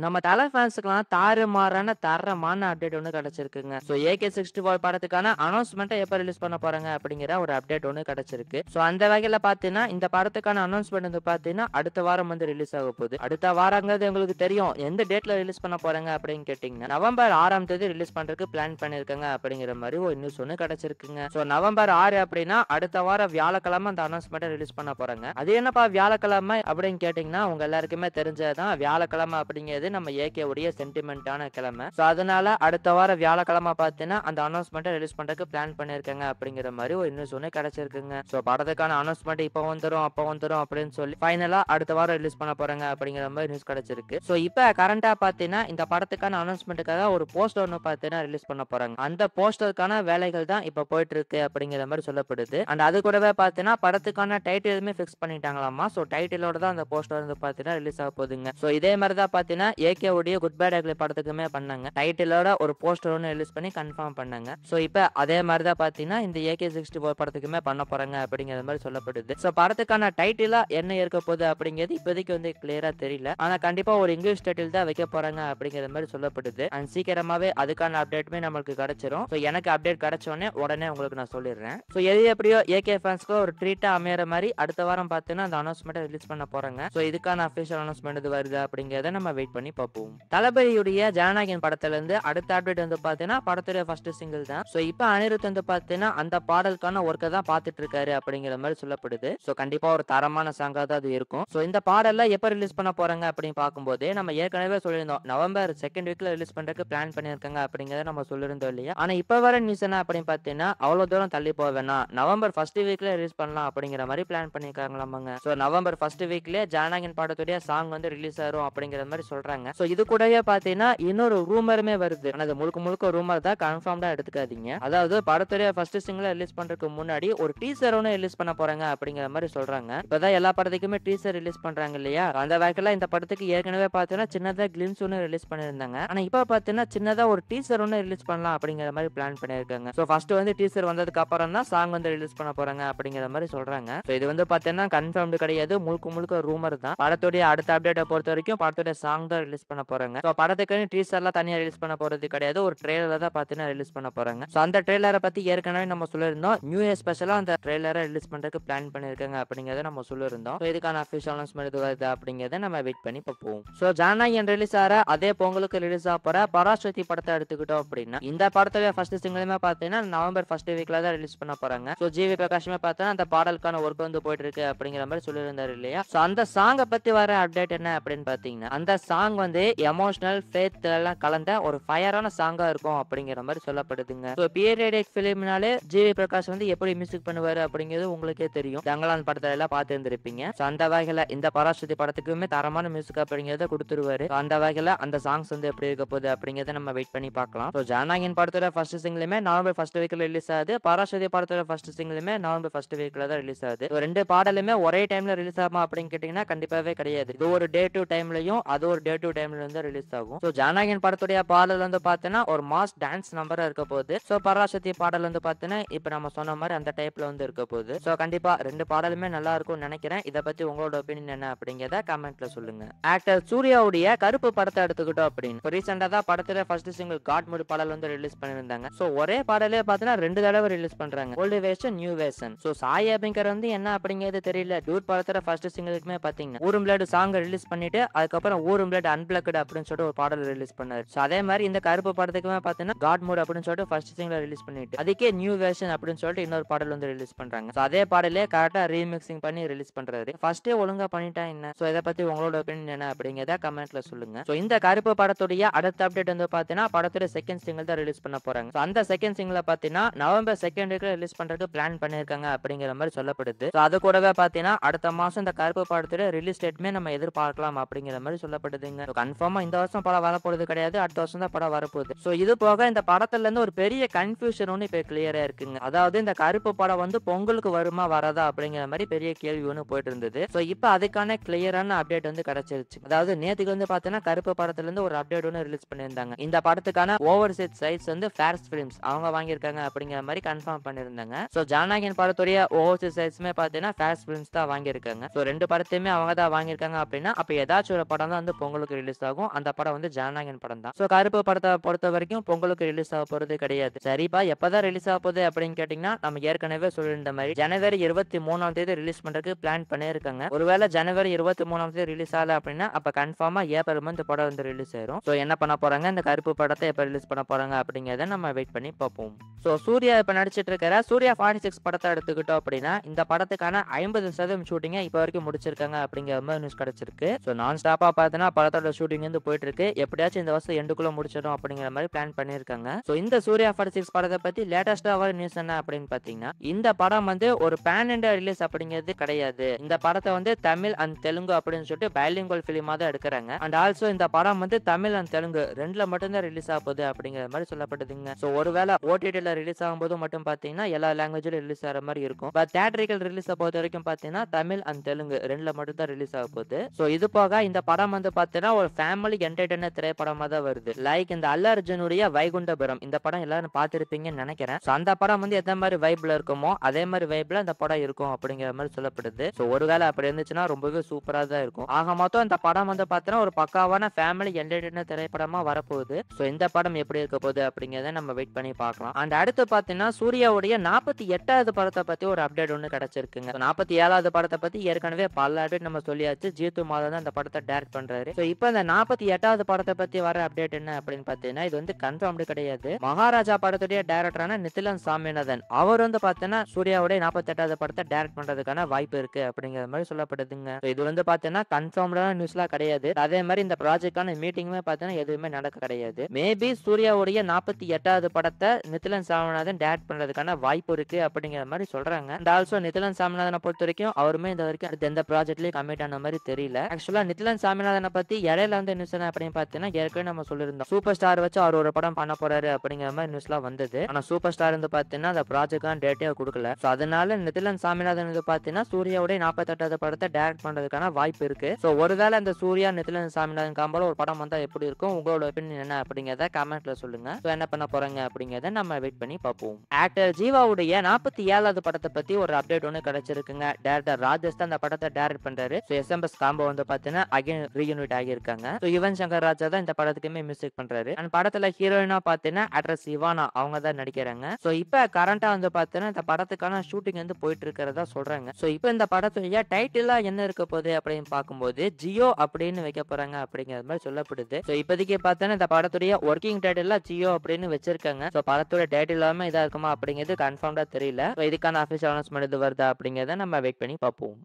நம்ம தல ஃபேன்ஸுக்குலாம் தாறுமாறான தரமான அப்டேட் ஒண்ணு கிடைச்சிருக்குங்க. ஸோ AK64 படத்துக்கான அனௌன்ஸ்மெண்ட்ட எப்ப ரிலீஸ் பண்ண போறாங்க அப்படிங்கிற ஒரு அப்டேட் ஒண்ணு கிடைச்சிருக்கு. ஸோ அந்த வகையில பார்த்தீங்கன்னா, இந்த படத்துக்கான அனௌன்ஸ்மெண்ட் வந்து பார்த்தீங்கன்னா, அடுத்த வாரம் வந்து ரிலீஸ் ஆக போகுது. அடுத்த வாரங்கிறது உங்களுக்கு தெரியும். எந்த டேட்ல ரிலீஸ் பண்ண போறாங்க அப்படின்னு கேட்டீங்கன்னா, நவம்பர் 6ஆம் தேதி ரிலீஸ் பண்றதுக்கு பிளான் பண்ணியிருக்காங்க அப்படிங்கிற மாரி ஒரு நியூஸ் ஒண்ணு கிடைச்சிருக்குங்க. ஸோ நவம்பர் 6 அப்படின்னா, அடுத்த வாரம் வியாழக்கிழமை அந்த அனௌன்ஸ்மெண்ட்ட ரிலீஸ் பண்ண போறாங்க. அது என்னப்பா வியாழக்கிழமை அப்படின்னு கேட்டீங்கன்னா, உங்க எல்லாருக்குமே தெரிஞ்சது தான். வியாழக்கிழமை அப்படிங்கிறது நம்ம ஏகே உடைய சென்டிமென்ட்டான கிழமை. ஸோ அதனால அடுத்த வாரம் வியாழக்கிழமை பார்த்தீங்கன்னா, அந்த அனௌன்ஸ்மெண்ட்ட ரிலீஸ் பண்றதுக்கு பிளான் பண்ணியிருக்காங்க அப்படிங்கிற மாரி ஒரு நியூஸ் ஒண்ணு கிடைச்சிருக்குங்க. ஸோ படத்துக்கான அனௌன்ஸ்மெண்ட் இப்ப வந்துரும், அப்ப வந்துரும் அப்படின்னு சொல்லி ஃபைனலா அடுத்த வாரம் ரிலீஸ் பண்ண போறாங்க அப்படிங்கிற மாரி நியூஸ் கிடைச்சிருக்கு. ஸோ இப்ப கரண்ட்டா பார்த்தீங்கன்னா, இந்த படத்துக்கான அனௌன்ஸ்மெண்ட்டுக்காக ஒரு போஸ்டர் ஒண்ணு பார்த்தீங்கன்னா ரிலீஸ் பண்ண போறாங்க. அந்த போஸ்டருக்கான வேலைகள் தான் இப்ப போயிட்டு இருக்கு அப்படிங்கிற மாரி சொல்லப்படுது. அண்ட் அது கூடவே பார்த்தீங்கன்னா, படத்துக்கான டைட்டிலுமே ஃபிக்ஸ் பண்ணிட்டாங்களாமா. ஸோ டைட்டிலோட தான் அந்த போஸ்டர் வந்து பார்த்தீங்கன்னா ரிலீஸ் ஆக போகுதுங்க. ஸோ இதே மாரி தான் பார்த்தீங்கன்னா, ஏகே உடைய குட் பேட் அக்லி படத்துக்குமே பண்ணாங்க. டைட்டிலோட ஒரு போஸ்டர் ஒண்ணு ரிலீஸ் பண்ணி கன்ஃபார்ம் பண்ணாங்க. ஸோ இப்ப அதே மாரி தான் பார்த்தீங்கன்னா, இந்த AK64 படத்துக்குமே பண்ண போறாங்க அப்படிங்கிற மாரி சொல்லப்படுது. ஸோ படத்துக்கான டைட்டிலா என்ன இருக்க போகுது அப்படிங்கிறது இப்போதைக்கு வந்து கிளியரா தெரியல. ஆனா கண்டிப்பா ஒரு இங்கிலீஷ் டைட்டில் தான் வைக்க போறாங்க அப்படிங்கிற மாரி சொல்லப்படுது. அண்ட் சீக்கிரமாவே அதுக்கான அப்டேட்டுமே நம்மளுக்கு கிடைச்சிரும். ஸோ எனக்கு அப்டேட் கிடைச்ச உடனே உங்களுக்கு நான் சொல்லிடுறேன். ஸோ எது எப்படியோ ஏகே ஃபேன்ஸ்க்கு ஒரு ட்ரீட்டா அமையற மாரி அடுத்த வாரம் பார்த்தீங்கன்னா, அந்த அனௌன்ஸ்மெண்ட்ட ரிலீஸ் பண்ண போறாங்க. ஸோ இதுக்கான அஃபிஷியல் அனௌன்ஸ்மெண்ட் இது வருதா அப்படிங்கிறத நம்ம வெயிட் பண்ணி பார்ப்போம். தளபதியுடைய ஜனநாயகன் படத்துல இருந்து அடுத்த அப்டேட் வந்து பார்த்தீங்கன்னா, படத்துடைய ஃபர்ஸ்ட் சிங்கிள் தான். ஸோ இப்ப அனிருத் வந்து பார்த்தீங்கன்னா, அந்த பாடலுக்கான ஒர்க்க தான் பார்த்துட்டு இருக்காரு அப்படிங்கிற மாரி சொல்லப்படுது. ஸோ கண்டிப்பா ஒரு தரமான சாங்கா தான் அது இருக்கும். ஸோ இந்த பாடல்ல எப்ப ரிலீஸ் பண்ண போறாங்க அப்படின்னு பார்க்கும்போது, நம்ம ஏற்கனவே சொல்லியிருந்தோம். நவம்பர் 2nd வீக்ல ரிலீஸ் பண்றதுக்கு பிளான் பண்ணியிருக்காங்க அப்படிங்கிறத நம்ம சொல்லியிருந்தோம் இல்லையா? ஆனா இப்ப வர நியூஸ் என்ன அப்படின்னு பார்த்தீங்கன்னா, அவ்வளவு தூரம் தள்ளி போக வேணாம். நவம்பர் 1st வீக்ல ரிலீஸ் பண்ணலாம் அப்படிங்கிற மாரி பிளான் பண்ணியிருக்காங்களாமாங்க. ஸோ நவம்பர் 1st வீக்லயே ஜனநாயகன் படத்துடைய சாங் வந்து ரிலீஸ் ஆகும் அப்படிங்கிற மாரி சொல்றாங்க. ஸோ இது கூடவே பார்த்தீங்கன்னா, இன்னொரு ரூமருமே வருது. ஆனா அது முழுக்க முழுக்க ரூமர் தான். கன்ஃபார்ம்டா எடுத்துக்காதீங்க. அதாவது படத்துடைய ஃபர்ஸ்ட் சிங்கிள ரிலீஸ் பண்றதுக்கு முன்னாடி ஒரு டீசர் ஒண்ணு ரிலீஸ் பண்ண போறாங்க அப்படிங்கிற மாரி சொல்றாங்க. இப்பதான் எல்லா படத்துக்குமே டீசர் ரிலீஸ் பண்றாங்க இல்லையா? அந்த வகையில இந்த படத்துக்கு ஏற்கனவே பார்த்தீங்கன்னா, சின்னதா கிளிம்ஸ் ஒண்ணு ரிலீஸ் பண்ணியிருந்தாங்க. ஆனா இப்ப பார்த்தீங்கன்னா, சின்னதா ஒரு டீசர் ஒண்ணு ரிலீஸ் பண்ணலாம் அப்படிங்கிற மாரி பிளான் பண்ணியிருக்காங்க. ஸோ ஃபர்ஸ்ட் வந்து டீசர் வந்ததுக்கு அப்புறம் தான் சாங் வந்து ரிலீஸ் பண்ண போறாங்க அப்படிங்கிற மாரி சொல்றாங்க. ஸோ இது வந்து பார்த்தீங்கன்னா கன்ஃபர்ம்டு கிடையாது. முழுக்க முழுக்க ரூமர் தான். படத்துடைய அடுத்த அப்டேட்ட பொறுத்தவரைக்கும் படத்துடைய சாங் தான் ரிலீஸ் பண்ண போறாங்க. ஸோ படத்துக்குன்னு டீசர்லாம் தனியா ரிலீஸ் பண்ண போறது கிடையாது. ஒரு ட்ரெய்லர் தான் பார்த்தீங்கன்னா ரிலீஸ் பண்ண போறாங்க. ஸோ அந்த ட்ரெய்லர பத்தி ஏற்கனவே நம்ம சொல்லியிருந்தோம். நியூ இயர் ஸ்பெஷலா அந்த ட்ரெய்லர ரிலீஸ் பண்றதுக்கு பிளான் பண்ணியிருக்காங்க அப்படிங்கிறத நம்ம சொல்லியிருந்தோம். ஸோ இதுக்கான அஃபிஷியல் அனௌன்ஸ்மெண்ட் இது வருதா அப்படிங்கிறத நம்ம வெயிட் பண்ணி பார்ப்போம். ஸோ ஜனநாயகன் ரிலீஸ் ஆற அதே பொங்கலுக்கு ரிலீஸ் ஆக போற பராசக்தி படத்தை எடுத்துக்கிட்டோம் அப்படின்னா, இந்த படத்துடைய ஃபர்ஸ்ட் சிங்கிளுமே பார்த்தீங்கன்னா நவம்பர் 1st வீக்ல தான் ரிலீஸ் பண்ண போறாங்க. ஸோ ஜிவி பிரகாஷுமே பார்த்தா அந்த பாடலுக்கான ஒர்க் வந்து போயிட்டு இருக்கு அப்படிங்கிற மாதிரி சொல்லியிருந்தாரு இல்லையா? ஸோ அந்த சாங்கை பத்தி வர அப்டேட் என்ன அப்படின்னு பார்த்தீங்கன்னா, அந்த சாங் வந்து எமோஷனல் ஃபேத் எல்லாம் கலந்த ஒரு ஃபயரான சாங்கா இருக்கும் அப்படிங்கிற மாதிரி சொல்லப்படுதுங்க. ஸோ பீரியடிக் ஃபிலிம்னாலே ஜிவி பிரகாஷ் வந்து எப்படி மியூசிக் பண்ணுவாரு அப்படிங்கிறது உங்களுக்கே தெரியும். தங்கலான் படத்துல எல்லாம் பார்த்து இருந்திருப்பீங்க. ஸோ அந்த வகையில இந்த பராசக்தி படத்துக்குமே தரமான மியூசிக் அப்படிங்கிறத கொடுத்துருவாரு. So அந்த வகையில அந்த சாங்ஸ் வந்து எப்படி இருக்க போகுது அப்படிங்கிறத நம்ம வெயிட் பண்ணி பார்க்கலாம். ஸோ ஜனநாயகன் படத்தோட ஃபர்ஸ்ட் சிங்கிளுமே நவம்பர் 1st வீக்ல ரிலீஸ் ஆகுது. பராசக்தி படத்தோட ஃபர்ஸ்ட் சிங்கிளுமே நவம்பர் 1st வீக்ல தான் ரிலீஸ் ஆகுது. So ரெண்டு பாடலுமே ஒரே டைம்ல ரிலீஸ் ஆகுமா அப்படின்னு கேட்டீங்கன்னா கண்டிப்பாவே கிடையாது. இது ஒரு டே டு டைம்லயும் அது ஒரு டே டு டைம்ல வந்து ரிலீஸ் ஆகும். ஸோ ஜனநாயகன் படத்துடைய பாடல் வந்து பார்த்தீங்கன்னா ஒரு மாஸ் டான்ஸ் நம்பரா இருக்க போகுது. ஸோ பராசக்தி பாடல் வந்து பார்த்தீங்கன்னா இப்ப நம்ம சொன்ன மாதிரி அந்த டைப்ல வந்து இருக்க போகுது. ஸோ கண்டிப்பா ரெண்டு பாடலுமே நல்லா இருக்கும்னு நினைக்கிறேன். இதை பத்தி உங்களோட ஒப்பீனியன் என்ன அப்படிங்கிறத கமெண்ட்ல சொல்லுங்க. ஆக்டர் சூர்யாவுடைய கருப்பு படத்தை எடுத்துக்கிட்டோம் அப்படின்னு ரீசெண்டா தான் படத்துல ஃபர்ஸ்ட் சிங்கிள் காட் மூட் பாடல் வந்து ரிலீஸ் பண்ணிருந்தாங்க. ஸோ ஒரே பாடலே பார்த்தீங்கன்னா 2 தடவை ரிலீஸ் பண்றாங்க. Old version new version. So Sai Abhyankar வந்து என்ன அப்படிங்கிறது தெரியல. டூட் படத்தோட ஃபர்ஸ்ட் சிங்கிளுக்குமே பாத்தீங்கன்னா ஊரும் பிளேட் சாங் ரிலீஸ் பண்ணிட்டு அதுக்கப்புறம் ஊரும் பிளேட் அன்பிளக்டு அப்படின்னு சொல்லிட்டு ஒரு பாடல் ரிலீஸ் பண்ணாரு. ஸோ அதே மாதிரி இந்த கருப்பு படத்துக்குமே பாத்தீங்கன்னா காட் மூட் அப்படின்னு சொல்லிட்டு ஃபர்ஸ்ட் சிங்கிள் ரிலீஸ் பண்ணிட்டு அதுக்கே நியூ வேர்ஷன் அப்படின்னு சொல்லிட்டு இன்னொரு பாடல் வந்து ரிலீஸ் பண்றாங்க. ஸோ அதே பாடலே கரெக்டா ரீமிக்சிங் பண்ணி ரிலீஸ் பண்றாரு. ஃபர்ஸ்டே ஒழுங்கா பண்ணிட்டா என்ன? ஸோ இதை பத்தி உங்களோட ஒப்பீனியன் என்ன அப்படிங்கிறத கமெண்ட்ல சொல்லுங்க. ஸோ இந்த கருப்பு படத்துடைய அடுத்த அப்டேட் வந்து பாத்தீங்கன்னா படத்துடைய செகண்ட் சிங்கிள் தான் ரிலீஸ் பண்ண போறாங்க. ஸோ அந்த செகண்ட் சிங்கிள பாத்தீங்கன்னா நவம்பர் 2nd வீக்ல ரிலீஸ் பண்றதுக்கு பிளான் பண்ணிருக்காங்க அப்படிங்கிற மாதிரி சொல்லப்படுது. ஸோ அது கூடவே பாத்தீங்கன்னா அடுத்த மாசம் இந்த கருப்பு படத்துடைய ரிலீஸ் டேட்மே நம்ம எதிர்பார்க்கலாம் அப்படிங்கிற மாதிரி சொல்லப்படுதுங்க. கன்ஃபார்மா இந்த வருஷம் படம் வரப்போறது கிடையாது. அடுத்த வருஷம் தான் படம் வரப்போகுது. ஸோ இது போக இந்த படத்துல இருந்து ஒரு பெரிய கன்ஃபியூஷன் ஒன்று இப்ப கிளியரா இருக்குங்க. அதாவது இந்த கருப்பு படம் வந்து பொங்கலுக்கு வருமா வராதா அப்படிங்கிற மாதிரி பெரிய கேள்வி ஒன்று போயிட்டு இருந்தது. ஸோ இப்ப அதுக்கான கிளியரான அப்டேட் வந்து கிடைச்சிருச்சு. அதாவது நேத்துக்கு வந்து பாத்தீங்கன்னா கருப்பு படத்துல இருந்து ஒரு அப்டேட் ஒன்று ரிலீஸ் பண்ணியிருந்தாங்க. இந்த படத்துக்கான ஓவர்சீஸ் ரைட்ஸ் வந்து ஃபேர்ஸ் ஃபிலிம்ஸ் அவங்க வாங்கியிருக்காங்க அப்படிங்கிற மாதிரி கன்ஃபார்ம் பண்ணியிருந்தாங்க. ஸோ ஜனநாயகன் படத்துடைய ஓவர்சீஸ் ரைட்ஸ்மே பாத்தீங்கன்னா ஃபேர்ஸ் ஃபிலிம்ஸ் தான் வாங்கியிருக்காங்க. ஸோ ரெண்டு படத்தையுமே அவங்க தான் வாங்கியிருக்காங்க அப்படின்னா அப்ப ஏதாச்சும் ஒரு படம் தான் வந்து பொங்கலுக்கு பொங்கலுக்கு ரிலீஸ் ஆகும். அந்த படம் வந்து ஜனநாயகன் படம் தான். ஸோ கருப்பு படத்த பொறுத்தவரைக்கும் பொங்கலுக்கு ரிலீஸ் ஆக போறது கிடையாது. சரிப்பா எப்பதான் ரிலீஸ் ஆக போகுது அப்படின்னு கேட்டீங்கன்னா, நம்ம ஏற்கனவே சொல்லியிருந்த மாரி ஜனவரி 23ஆம் தேதி ரிலீஸ் பண்றதுக்கு பிளான் பண்ணியிருக்காங்க. ஒருவேளை ஜனவரி 23ஆம் தேதி ரிலீஸ் ஆகல அப்படின்னா, அப்ப கன்ஃபார்மா ஏப்ரல் மந்த் படம் வந்து ரிலீஸ் ஆயிரும். ஸோ என்ன பண்ண போறாங்க, இந்த கருப்பு படத்தை எப்ப ரிலீஸ் பண்ண போறாங்க அப்படிங்கிறத நம்ம வெயிட் பண்ணி பார்ப்போம். ஸோ சூர்யா இப்ப நடிச்சிட்டு இருக்கிற சூர்யா 46 படத்தை எடுத்துக்கிட்டோம் அப்படின்னா, இந்த படத்துக்கான 50% ஷூட்டிங்கை இப்ப வரைக்கும் முடிச்சிருக்காங்க அப்படிங்கிற மாதிரி நியூஸ் கிடைச்சிருக்கு. ஸோ நான் ஸ்டாப்பா பார்த்தீங்கன்னா படத்தோட ஷூட்டிங் வந்து போயிட்டு இருக்கு. எப்படியாச்சும் இந்த வருஷம் எண்டுக்குள்ள முடிச்சிடும் அப்படிங்கிற மாதிரி பிளான் பண்ணியிருக்காங்க. ஸோ இந்த சூர்யா 46 படத்தை பத்தி லேட்டஸ்டா வர நியூஸ் என்ன அப்படின்னு பாத்தீங்கன்னா, இந்த படம் வந்து ஒரு பேன் இண்டியா ரிலீஸ் அப்படிங்கிறது கிடையாது. இந்த படத்தை வந்து தமிழ் அண்ட் தெலுங்கு அப்படின்னு சொல்லிட்டு பைலிங்குவல் ஃபிலிமா தான் எடுக்கிறாங்க. அண்ட் ஆல்சோ இந்த படம் வந்து தமிழ் அண்ட் தெலுங்கு ரெண்டுல மட்டும் தான் ரிலீஸ் ஆக போகுது அப்படிங்கிற மாதிரி சொல்லப்படுதுங்க. ஸோ ஒருவேளை ஓடிடில ரிலீஸ் ஆகும்போது மட்டும் பாத்தீங்கன்னா எல்லா லாங்குவேஜ்லயும் ரிலீஸ் ஆகிற மாதிரி இருக்கும். பட் தியேட்டரிக்கல் ரிலீஸை பொறுத்த வரைக்கும் பாத்தீங்கன்னா தமிழ் அண்ட் தெலுங்கு ரெண்டுல மட்டும் தான் ரிலீஸ் ஆக போகுது. ஸோ இது போக இந்த படம் வந்து பாத்தீங்கன்னா ஒரு ஃபேமிலி என்டர்டைனர் திரைப்படமா தான் வருது. லைக் இந்த அல்ல அர்ஜுனுடைய வைகுண்டபுரம் இந்த படம் எல்லாரும் பார்த்திருப்பீங்கன்னு நினைக்கிறேன். ஸோ அந்த படம் வந்து எந்த மாதிரி வைப்ல இருக்குமோ அதே மாதிரி வைப்ல அந்த படம் இருக்கும் அப்படிங்கிற மாதிரி சொல்லப்படுது. ஸோ ஒருவேளை அப்படி இருந்துச்சுன்னா ரொம்பவே சூப்பரா தான் இருக்கும். ஆக மொத்தம் இந்த படம் வந்து பாத்தீங்கன்னா ஒரு பக்காவான ஃபேமிலி என்டர்டைனர் திரைப்படமா வரப்போகுது. ஸோ இந்த படம் எப்படி இருக்க போகுது அப்படிங்கிறத நம்ம வெயிட் பண்ணி பார்க்கலாம். அண்ட் அடுத்து பாத்தீங்கன்னா சூர்யாவுடைய 48வது படத்தை பத்தி ஒரு அப்டேட் ஒன்று கிடைச்சிருக்குங்க. 47வது படத்தை பத்தி ஏற்கனவே பல அப்டேட் நம்ம சொல்லியாச்சு. ஜீத்து மாதவன் தான் அந்த படத்தை டைரக்ட் பண்றாரு. ஸோ இப்போ இந்த 48வது படத்தை பத்தி வர அப்டேட் என்ன அப்படின்னு பாத்தீங்கன்னா, இது வந்து கன்ஃபார்ம்டு கிடையாது. மகாராஜா படத்துடைய டைரக்டரான நிதிலன் சாமிநாதன் அவர் வந்து பாத்தீங்கன்னா சூர்யாவுடைய 48வது படத்தை டைரக்ட் பண்றதுக்கான வாய்ப்பு இருக்கு அப்படிங்கிற மாதிரி சொல்லப்படுதுங்க. இது வந்து பாத்தீங்கன்னா கன்ஃபார்ம்டான நியூஸ்லாம் கிடையாது. அதே மாதிரி இந்த ப்ராஜெக்டான மீட்டிங்குமே பாத்தீங்கன்னா எதுவுமே நடக்க கிடையாது. மேபி சூர்யாவுடைய 48வது படத்தை நிதிலன் சாமிநாதன் டைரக்ட் பண்றதுக்கான வாய்ப்பு இருக்கு அப்படிங்கிற மாதிரி சொல்றாங்க. அண்ட் ஆல்சோ நிதிலன் சாமிநாதனை பொறுத்த வரைக்கும் அவருமே இந்த வரைக்கும் அடுத்த எந்த ப்ராஜெக்ட்லயும் கமிட் ஆன மாதிரி தெரியல. ஆக்சுவலா நிதிலன் சாமிநாதனை பத்தி இடையில வந்து நியூஸ் என்ன அப்படின்னு பாத்தீங்கன்னா ஏற்கனவே நம்ம சொல்லியிருந்தோம். சூப்பர் ஸ்டார் வச்சு அவர் ஒரு படம் பண்ண போறாரு அப்படிங்கிற மாதிரி நியூஸ்லாம் வந்தது. ஆனா சூப்பர் ஸ்டார் வந்து பாத்தீங்கன்னா அந்த ப்ராஜெக்டான டேட்டே கொடுக்கல. ஸோ அதனால நிதிலன் சாமிநாதன் வந்து பாத்தீங்கன்னா சூர்யாவுடைய 48வது படத்தை டைரக்ட் பண்றதுக்கான வாய்ப்பு இருக்கு. ஸோ ஒருவேளை அந்த சூர்யா நிதிலன் சாமிநாதன் காம்போல ஒரு படம் வந்தா எப்படி இருக்கும், உங்களோட ஒப்பீனியன் என்ன அப்படிங்கிறத கமெண்ட்ல சொல்லுங்க. ஸோ என்ன பண்ண போறாங்க அப்படிங்கிறத நம்ம வெயிட் பண்ணி பார்ப்போம். ஆக்டர் ஜீவாவுடைய 47வது படத்தை பத்தி ஒரு அப்டேட் ஒன்று கிடைச்சிருக்குங்க. டேரக்டர் ராஜேஷ் தான் அந்த படத்தை டைரக்ட் பண்றாரு. ஸோ எஸ்எம்எஸ் காம்போ வந்து பாத்தீங்கன்னா அகைன் ரீயூனிட் ஆகியிருக்காங்க. ஸோ யுவன் சங்கர் ராஜா தான் இந்த படத்துக்குமே மியூசிக் பண்றாரு. அண்ட் படத்துல ஹீரோயினா பாத்தீங்கன்னா ஆக்ட்ரஸ் இவானா அவங்க தான் நடிக்கிறாங்க. ஸோ இப்போ கரண்டா வந்து பாத்தீங்கன்னா இந்த படத்துக்கான ஷூட்டிங் வந்து போயிட்டு இருக்கிறதா சொல்றாங்க. ஸோ இப்போ இந்த படத்துடைய டைட்டிலா என்ன இருக்க போகுது அப்படின்னு பார்க்கும்போது ஜியோ அப்படின்னு வைக்க போறாங்க அப்படிங்கிற மாதிரி சொல்லப்படுது. ஸோ இப்போதைக்கு பார்த்தீங்கன்னா இந்த படத்துடைய ஒர்க்கிங் டைட்டிலா ஜியோ அப்படின்னு வச்சிருக்காங்க. ஸோ படத்தோட டைட்டில் எல்லாமே இதா இருக்குமா அப்படிங்கிறது கன்ஃபார்ம்டா தெரியல. ஸோ இதுக்கான அஃபிஷியல் அனௌன்ஸ்மெண்ட் இது வருதா அப்படிங்கிறத நம்ம வெயிட் பண்ணி பார்ப்போம்.